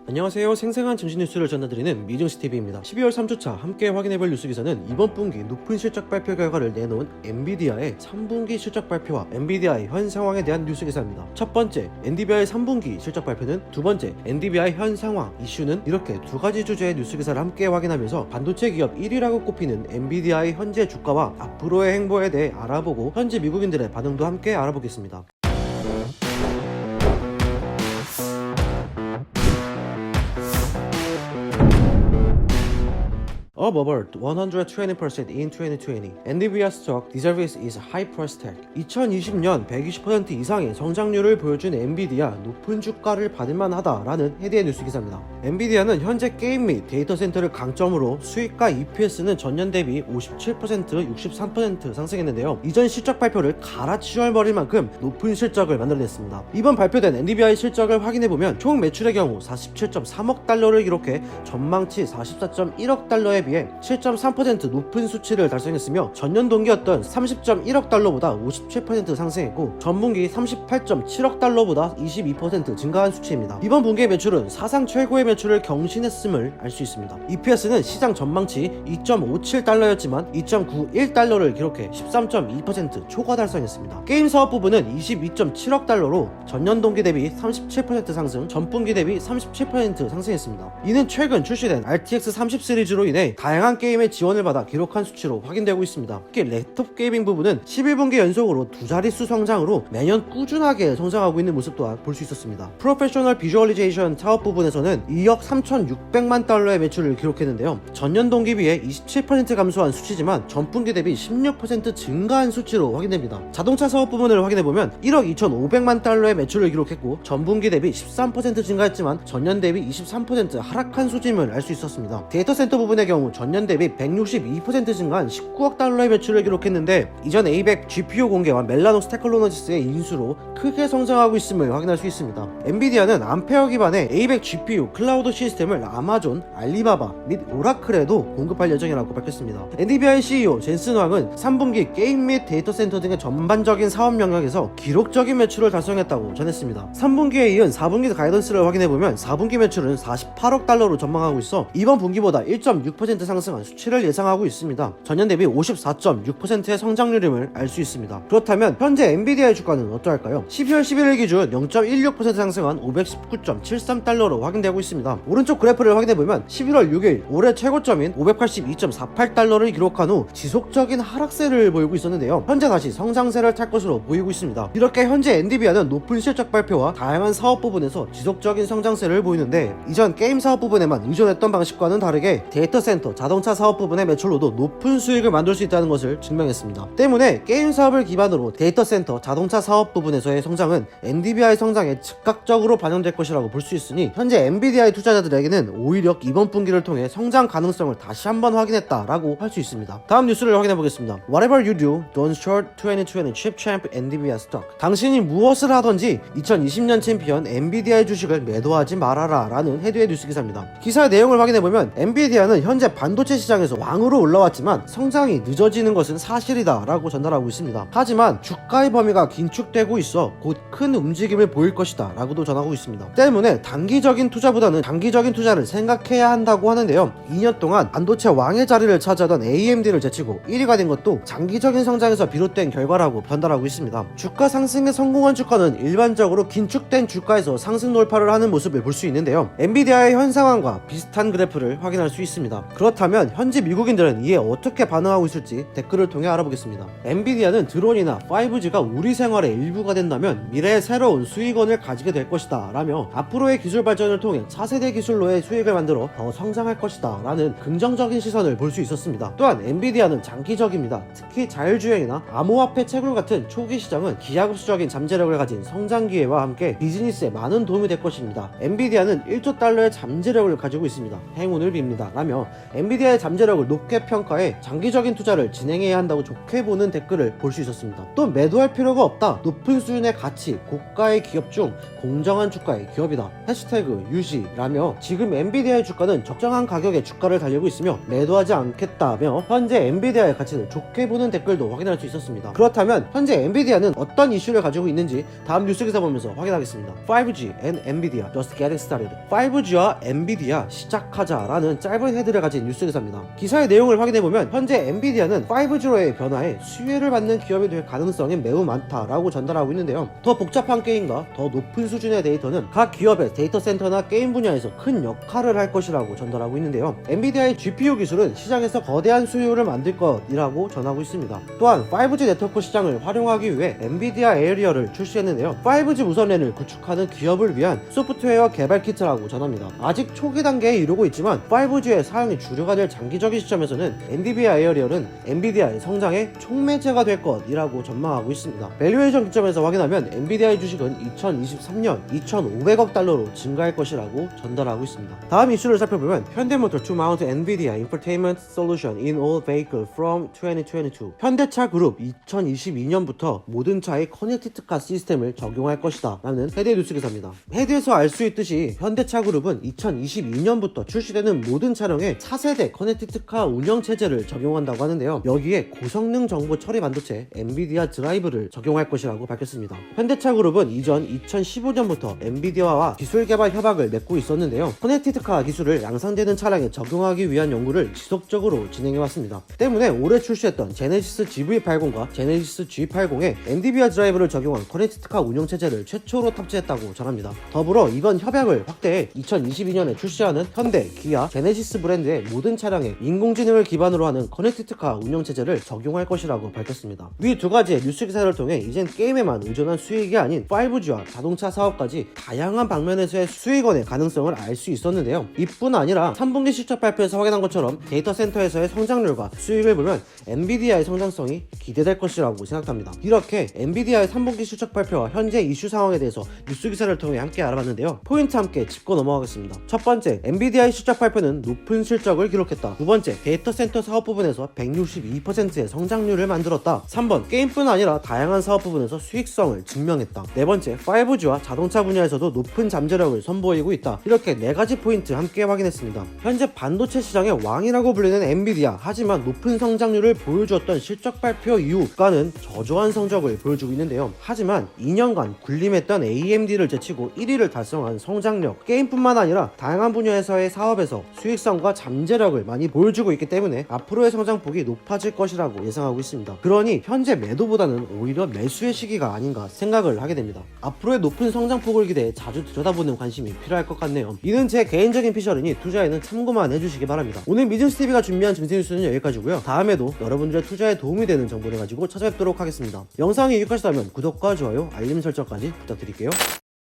안녕하세요. 생생한 증시 뉴스를 전해드리는 미증시TV입니다. 12월 3주차 함께 확인해볼 뉴스 기사는 이번 분기 높은 실적 발표 결과를 내놓은 엔비디아의 3분기 실적 발표와 엔비디아의 현 상황에 대한 뉴스 기사입니다. 첫 번째, 엔비디아의 3분기 실적 발표는, 두 번째, 엔비디아의 현 상황 이슈는, 이렇게 두 가지 주제의 뉴스 기사를 함께 확인하면서 반도체 기업 1위라고 꼽히는 엔비디아의 현재 주가와 앞으로의 행보에 대해 알아보고 현지 미국인들의 반응도 함께 알아보겠습니다. Up over 120% in 2020. NVIDIA stock deserves its high price tag. 2020년 120% 이상의 성장률을 보여준 엔비디아 높은 주가를 받을만 하다라는 헤드의 뉴스 기사입니다. 엔비디아는 현재 게임 및 데이터 센터를 강점으로 수익과 EPS는 전년 대비 57%, 63% 상승했는데요. 이전 실적 발표를 갈아치워버릴 만큼 높은 실적을 만들어냈습니다. 이번 발표된 엔비디아의 실적을 확인해보면 총 매출의 경우 47.3억 달러를 기록해 전망치 44.1억 달러에 비해 7.3% 높은 수치를 달성했으며 전년 동기였던 30.1억 달러보다 57% 상승했고 전분기 38.7억 달러보다 22% 증가한 수치입니다. 이번 분기의 매출은 사상 최고의 매출을 경신했음을 알 수 있습니다. EPS는 시장 전망치 2.57달러였지만 2.91달러를 기록해 13.2% 초과 달성했습니다. 게임 사업 부분은 22.7억 달러로 전년 동기 대비 37% 상승, 전분기 대비 37% 상승했습니다. 이는 최근 출시된 RTX 30 시리즈로 인해 다양한 게임의 지원을 받아 기록한 수치로 확인되고 있습니다. 특히 랩톱 게이밍 부분은 11분기 연속으로 두 자릿수 성장으로 매년 꾸준하게 성장하고 있는 모습 또한 볼 수 있었습니다. 프로페셔널 비주얼리제이션 사업 부분에서는 2억 3,600만 달러의 매출을 기록했는데요. 전년 동기 비해 27% 감소한 수치지만 전분기 대비 16% 증가한 수치로 확인됩니다. 자동차 사업 부분을 확인해보면 1억 2,500만 달러의 매출을 기록했고 전분기 대비 13% 증가했지만 전년 대비 23% 하락한 수준임을 알 수 있었습니다. 데이터 센터 부분의 경우 전년 대비 162% 증가한 19억 달러의 매출을 기록했는데 이전 A100 GPU 공개와 멜라노스 테크놀로지스의 인수로 크게 성장하고 있음을 확인할 수 있습니다. 엔비디아는 암페어 기반의 A100 GPU 클라우드 시스템을 아마존, 알리바바 및 오라클에도 공급할 예정이라고 밝혔습니다. 엔비디아의 CEO 젠슨 황은 3분기 게임 및 데이터 센터 등의 전반적인 사업 영역에서 기록적인 매출을 달성했다고 전했습니다. 3분기에 이은 4분기 가이던스를 확인해보면 4분기 매출은 48억 달러로 전망하고 있어 이번 분기보다 1.6% 상승한 수치를 예상하고 있습니다. 전년 대비 54.6%의 성장률임을 알 수 있습니다. 그렇다면 현재 엔비디아의 주가는 어떠할까요? 12월 11일 기준 0.16% 상승한 519.73달러로 확인되고 있습니다. 오른쪽 그래프를 확인해보면 11월 6일 올해 최고점인 582.48달러를 기록한 후 지속적인 하락세를 보이고 있었는데요. 현재 다시 성장세를 탈 것으로 보이고 있습니다. 이렇게 현재 엔비디아는 높은 실적 발표와 다양한 사업 부분에서 지속적인 성장세를 보이는데 이전 게임 사업 부분에만 의존했던 방식과는 다르게 데이터 센터, 자동차 사업 부분의 매출로도 높은 수익을 만들 수 있다는 것을 증명했습니다. 때문에 게임 사업을 기반으로 데이터 센터, 자동차 사업 부분에서의 성장은 엔비디아의 성장에 즉각적으로 반영될 것이라고 볼 수 있으니 현재 엔비디아의 투자자들에게는 오히려 이번 분기를 통해 성장 가능성을 다시 한번 확인했다라고 할 수 있습니다. 다음 뉴스를 확인해 보겠습니다. Whatever you do, don't short 2020 chip champ NVIDIA stock. 당신이 무엇을 하든지 2020년 챔피언 엔비디아의 주식을 매도하지 말아라 라는 헤드의 뉴스 기사입니다. 기사의 내용을 확인해 보면 엔비디아는 현재 반도체 시장에서 왕으로 올라왔지만 성장이 늦어지는 것은 사실이다 라고 전달하고 있습니다. 하지만 주가의 범위가 긴축되고 있어 곧 큰 움직임을 보일 것이다 라고도 전하고 있습니다. 때문에 단기적인 투자보다는 장기적인 투자를 생각해야 한다고 하는데요. 2년 동안 반도체 왕의 자리를 차지하던 AMD를 제치고 1위가 된 것도 장기적인 성장에서 비롯된 결과라고 전달하고 있습니다. 주가 상승에 성공한 주가는 일반적으로 긴축된 주가에서 상승 돌파를 하는 모습을 볼 수 있는데요. 엔비디아의 현 상황과 비슷한 그래프를 확인할 수 있습니다. 그렇다면 현지 미국인들은 이에 어떻게 반응하고 있을지 댓글을 통해 알아보겠습니다. 엔비디아는 드론이나 5G가 우리 생활의 일부가 된다면 미래의 새로운 수익원을 가지게 될 것이다 라며 앞으로의 기술 발전을 통해 차세대 기술로의 수익을 만들어 더 성장할 것이다 라는 긍정적인 시선을 볼 수 있었습니다. 또한 엔비디아는 장기적입니다. 특히 자율주행이나 암호화폐 채굴 같은 초기 시장은 기하급수적인 잠재력을 가진 성장 기회와 함께 비즈니스에 많은 도움이 될 것입니다. 엔비디아는 1조 달러의 잠재력을 가지고 있습니다. 행운을 빕니다 라며 엔비디아의 잠재력을 높게 평가해 장기적인 투자를 진행해야 한다고 좋게 보는 댓글을 볼 수 있었습니다. 또 매도할 필요가 없다. 높은 수준의 가치, 고가의 기업 중 공정한 주가의 기업이다. 해시태그 유지라며 지금 엔비디아의 주가는 적정한 가격의 주가를 달리고 있으며 매도하지 않겠다며 현재 엔비디아의 가치를 좋게 보는 댓글도 확인할 수 있었습니다. 그렇다면 현재 엔비디아는 어떤 이슈를 가지고 있는지 다음 뉴스 기사 보면서 확인하겠습니다. 5G and NVIDIA just getting started. 5G와 엔비디아 시작하자라는 짧은 헤드를 가진 뉴스 기사입니다. 기사의 내용을 확인해보면 현재 엔비디아는 5G로의 변화에 수혜를 받는 기업이 될 가능성이 매우 많다라고 전달하고 있는데요. 더 복잡한 게임과 더 높은 수준의 데이터는 각 기업의 데이터 센터나 게임 분야에서 큰 역할을 할 것이라고 전달하고 있는데요. 엔비디아의 GPU 기술은 시장에서 거대한 수요를 만들 것이라고 전하고 있습니다. 또한 5G 네트워크 시장을 활용하기 위해 엔비디아 에어리어를 출시했는데요. 5G 무선랜을 구축하는 기업을 위한 소프트웨어 개발 키트라고 전합니다. 아직 초기 단계에 이르고 있지만 5G의 사용이 주류가 될 장기적인 시점에서는 엔비디아 에어리어는 엔비디아의 성장의 촉매제가 될 것이라고 전망하고 있습니다. 밸류에이션 기점에서 확인하면 엔비디아의 주식은 2023년 2,500억 달러로 증가할 것이라고 전달하고 있습니다. 다음 이슈를 살펴보면 현대모터 to mount NVIDIA Infotainment Solution in all vehicles from 2022. 현대차 그룹 2022년부터 모든 차의 커넥티드카 시스템을 적용할 것이다 라는 헤드의 뉴스 기사입니다. 헤드에서 알 수 있듯이 현대차 그룹은 2022년부터 출시되는 모든 차량에 4세대 커넥티드카 운영체제를 적용한다고 하는데요. 여기에 고성능 정보 처리 반도체 엔비디아 드라이브를 적용할 것이라고 밝혔습니다. 현대차 그룹은 이전 2015년부터 엔비디아와 기술 개발 협약을 맺고 있었는데요. 커넥티드카 기술을 양산되는 차량에 적용하기 위한 연구를 지속적으로 진행해왔습니다. 때문에 올해 출시했던 제네시스 GV80과 제네시스 G80에 엔비디아 드라이브를 적용한 커넥티드카 운영체제를 최초로 탑재했다고 전합니다. 더불어 이번 협약을 확대해 2022년에 출시하는 현대, 기아, 제네시스 브랜드의 모든 차량에 인공지능을 기반으로 하는 커넥티드카 운영체제를 적용할 것이라고 밝혔습니다. 위 두 가지의 뉴스 기사를 통해 이젠 게임에만 의존한 수익이 아닌 5G와 자동차 사업까지 다양한 방면에서의 수익원의 가능성을 알 수 있었는데요. 이뿐 아니라 3분기 실적 발표에서 확인한 것처럼 데이터 센터에서의 성장률과 수익을 보면 엔비디아의 성장성이 기대될 것이라고 생각합니다. 이렇게 엔비디아의 3분기 실적 발표와 현재 이슈 상황에 대해서 뉴스 기사를 통해 함께 알아봤는데요. 포인트 함께 짚고 넘어가겠습니다. 첫 번째, 엔비디아의 실적 발표는 높은 실적을 기록했다. 두 번째, 데이터 센터 사업 부분에서 162%의 성장률을 만들었다. 3번, 게임뿐 아니라 다양한 사업 부분에서 수익성을 증명했다. 네 번째, 5G와 자동차 분야에서도 높은 잠재력을 선보이고 있다. 이렇게 네 가지 포인트 함께 확인했습니다. 현재 반도체 시장의 왕이라고 불리는 엔비디아, 하지만 높은 성장률을 보여주었던 실적 발표 이후 주가는 저조한 성적을 보여주고 있는데요. 하지만 2년간 군림했던 AMD를 제치고 1위를 달성한 성장력, 게임뿐만 아니라 다양한 분야에서의 사업에서 수익성과 잠재력을 많이 보여주고 있기 때문에 앞으로의 성장폭이 높아질 것이라고 예상하고 있습니다. 그러니 현재 매도보다는 오히려 매수의 시기가 아닌가 생각을 하게 됩니다. 앞으로의 높은 성장폭을 기대해 자주 들여다보는 관심이 필요할 것 같네요. 이는 제 개인적인 피셜이니 투자에는 참고만 해주시기 바랍니다. 오늘 미즌스TV가 준비한 증시 뉴스는 여기까지고요. 다음에도 여러분들의 투자에 도움이 되는 정보를 가지고 찾아뵙도록 하겠습니다. 영상이 유익하시다면 구독과 좋아요, 알림 설정까지 부탁드릴게요.